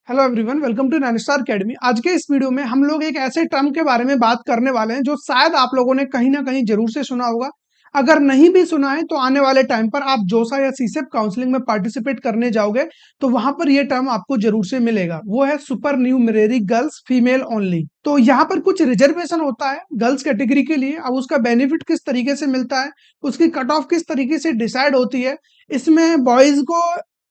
Hello everyone, welcome to Ninestar academy. आज के इस वीडियो में हम लोग एक ऐसे टर्म के बारे में बात करने वाले हैं जो शायद आप लोगों ने कहीं ना कहीं जरूर से सुना होगा। अगर नहीं भी सुना है तो आने वाले टाइम पर आप जोसा या सीसेप काउंसलिंग में पार्टिसिपेट करने जाओगे तो वहां पर यह टर्म आपको जरूर से मिलेगा। वो है सुपर न्यूमरेरी गर्ल्स फीमेल ओनली। तो यहाँ पर कुछ रिजर्वेशन होता है गर्ल्स कैटेगरी के लिए। अब उसका बेनिफिट किस तरीके से मिलता है, उसकी कट ऑफ किस तरीके से डिसाइड होती है, इसमें बॉयज को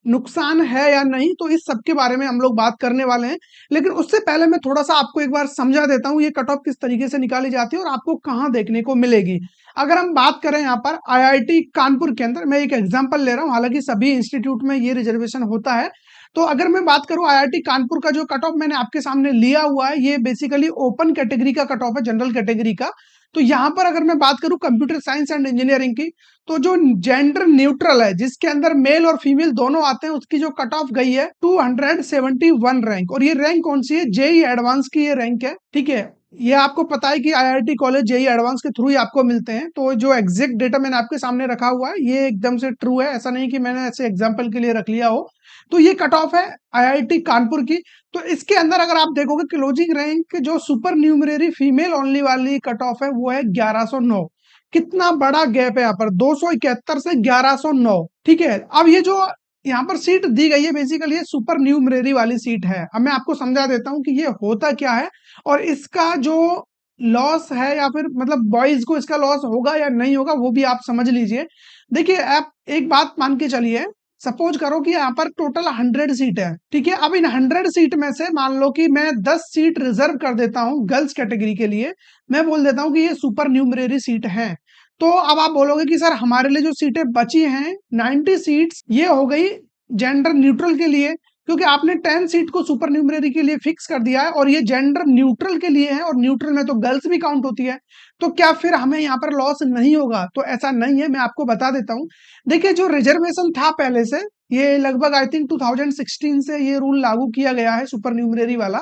नुकसान है या नहीं, तो इस सब के बारे में हम लोग बात करने वाले हैं। लेकिन उससे पहले मैं थोड़ा सा आपको एक बार समझा देता हूँ ये कट ऑफ किस तरीके से निकाली जाती है और आपको कहाँ देखने को मिलेगी। अगर हम बात करें यहाँ पर आईआईटी कानपुर के अंदर, मैं एक एग्जांपल ले रहा हूँ, हालांकि सभी इंस्टीट्यूट में ये रिजर्वेशन होता है। तो अगर मैं बात करूं आईआईटी कानपुर का जो कट ऑफ मैंने आपके सामने लिया हुआ है, ये बेसिकली ओपन कैटेगरी का कट ऑफ है, जनरल कैटेगरी का। तो यहाँ पर अगर मैं बात करूं कंप्यूटर साइंस एंड इंजीनियरिंग की, तो जो जेंडर न्यूट्रल है, जिसके अंदर मेल और फीमेल दोनों आते हैं, उसकी जो कट ऑफ गई है 271 रैंक। और ये रैंक कौन सी है? जेई एडवांस की ये रैंक है। ठीक है, ये आपको पता है कि आईआईटी कॉलेज जेई एडवांस के थ्रू ही आपको मिलते हैं। तो जो एग्जैक्ट डेटा मैंने आपके सामने रखा हुआ है ये एकदम से ट्रू है, ऐसा नहीं कि मैंने ऐसे एग्जांपल के लिए रख लिया हो। तो ये कट ऑफ है आईआईटी कानपुर की। तो इसके अंदर अगर आप देखोगे क्लोजिंग रैंक जो सुपर न्यूमरेरी फीमेल ओनली वाली कट ऑफ है वो है 1109। कितना बड़ा गैप है यहाँ पर, 271 से 1109। ठीक है, अब ये जो यहाँ पर सीट दी गई है बेसिकली ये सुपर न्यूमरेरी वाली सीट है। अब मैं आपको समझा देता हूँ कि ये होता क्या है और इसका जो लॉस है या फिर मतलब बॉयज को इसका लॉस होगा या नहीं होगा वो भी आप समझ लीजिए। देखिए, आप एक बात मान के चलिए, सपोज करो कि यहाँ पर टोटल 100 सीट है। ठीक है, अब इन 100 सीट में से मान लो कि मैं 10 सीट रिजर्व कर देता हूँ गर्ल्स कैटेगरी के लिए। मैं बोल देता हूँ कि ये सुपर न्यूमरेरी सीट है। तो अब आप बोलोगे कि सर हमारे लिए जो सीटें बची हैं 90 सीट्स, ये हो गई जेंडर न्यूट्रल के लिए, क्योंकि आपने 10 सीट को सुपर न्यूमरेरी के लिए फिक्स कर दिया है और ये जेंडर न्यूट्रल के लिए है और न्यूट्रल में तो गर्ल्स भी काउंट होती है। तो क्या फिर हमें यहाँ पर लॉस नहीं होगा? तो ऐसा नहीं है, मैं आपको बता देता हूँ। देखिए, जो रिजर्वेशन था पहले से, ये लगभग आई थिंक 2016 से ये रूल लागू किया गया है सुपर न्यूमरेरी वाला।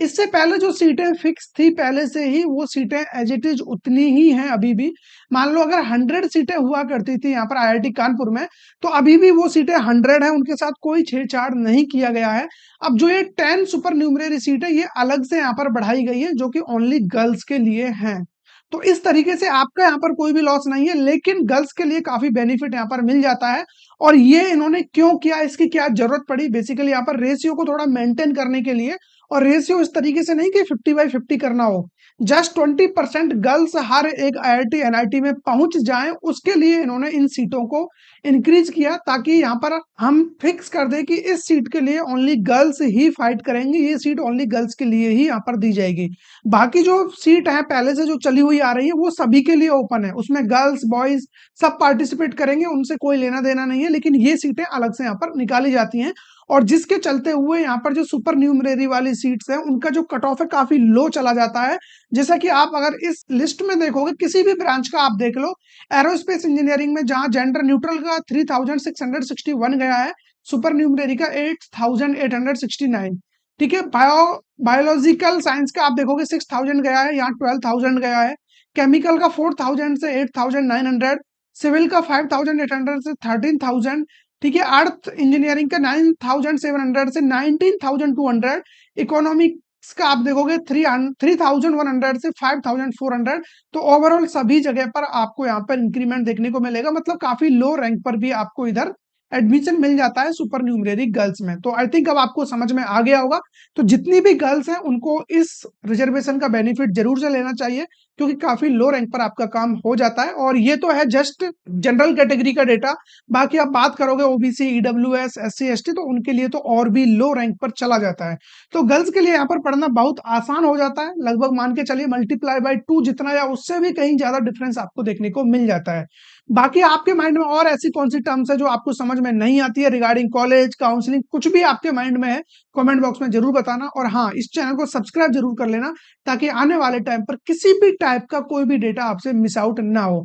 इससे पहले जो सीटें फिक्स थी पहले से ही, वो सीटें एज इट इज उतनी ही हैं अभी भी। मान लो अगर 100 सीटें हुआ करती थी यहाँ पर आईआईटी कानपुर में, तो अभी भी वो सीटें 100 है, उनके साथ कोई छेड़छाड़ नहीं किया गया है। अब जो ये 10 सुपर न्यूमरेरी सीट है ये अलग से यहाँ पर बढ़ाई गई है जो कि ओनली गर्ल्स के लिए है। तो इस तरीके से आपका यहाँ पर कोई भी लॉस नहीं है, लेकिन गर्ल्स के लिए काफी बेनिफिट यहाँ पर मिल जाता है। और ये इन्होंने क्यों किया, इसकी क्या जरूरत पड़ी? बेसिकली यहाँ पर रेशियो को थोड़ा मेंटेन करने के लिए। और रेशियो इस तरीके से नहीं कि 50/50 करना हो, जस्ट 20% गर्ल्स हर एक आईआईटी एनआईटी में पहुंच जाएं, उसके लिए इन्होंने इन सीटों को इंक्रीज किया, ताकि यहाँ पर हम फिक्स कर दें कि इस सीट के लिए ओनली गर्ल्स ही फाइट करेंगे, ये सीट ओनली गर्ल्स के लिए ही यहाँ पर दी जाएगी। बाकी जो सीट है पहले से जो चली हुई आ रही है वो सभी के लिए ओपन है, उसमें गर्ल्स बॉयज सब पार्टिसिपेट करेंगे, उनसे कोई लेना देना नहीं है। लेकिन ये सीटें अलग से यहाँ पर निकाली जाती हैं और जिसके चलते हुए यहाँ पर जो सुपर न्यूमरेरी वाली सीट्स हैं उनका जो कट ऑफ है काफी लो चला जाता है। जैसा कि आप अगर इस लिस्ट में देखोगे, किसी भी ब्रांच का आप देख लो, एरोस्पेस इंजीनियरिंग में जहां जेंडर न्यूट्रल का 3661 गया है, सुपर न्यूमरेरी का 8869। ठीक है, बायोलॉजिकल साइंस का आप देखोगे 6000 गया है, यहाँ 12000 गया है। केमिकल का 4000 से 8900, सिविल का 5800 से 13000। ठीक है, अर्थ इंजीनियरिंग का 9700 से 19200। इकोनॉमिक्स का आप देखोगे 3100 से 5400। तो ओवरऑल सभी जगह पर आपको यहाँ पर इंक्रीमेंट देखने को मिलेगा, मतलब काफी लो रैंक पर भी आपको इधर एडमिशन मिल जाता है सुपर न्यूमरेरी गर्ल्स में। तो आई थिंक अब आपको समझ में आ गया होगा। तो जितनी भी गर्ल्स हैं उनको इस रिजर्वेशन का बेनिफिट जरूर से लेना चाहिए, क्योंकि काफी लो रैंक पर आपका काम हो जाता है। और ये तो है जस्ट जनरल कैटेगरी का डेटा। बाकी आप बात करोगे ओबीसी, ईडब्ल्यूएस, एससी, एसटी, तो उनके लिए तो और भी लो रैंक पर चला जाता है। तो गर्ल्स के लिए यहाँ पर पढ़ना बहुत आसान हो जाता है, लगभग मान के चलिए मल्टीप्लाई बाय 2 जितना या उससे भी कहीं ज्यादा डिफरेंस आपको देखने को मिल जाता है। बाकी आपके माइंड में और ऐसी कौन सी टर्म्स है जो आपको समझ में नहीं आती है रिगार्डिंग कॉलेज काउंसलिंग, कुछ भी आपके माइंड में है, कमेंट बॉक्स में जरूर बताना। और हाँ, इस चैनल को सब्सक्राइब जरूर कर लेना, ताकि आने वाले टाइम पर किसी भी टाइप का कोई भी डेटा आपसे मिस आउट ना हो।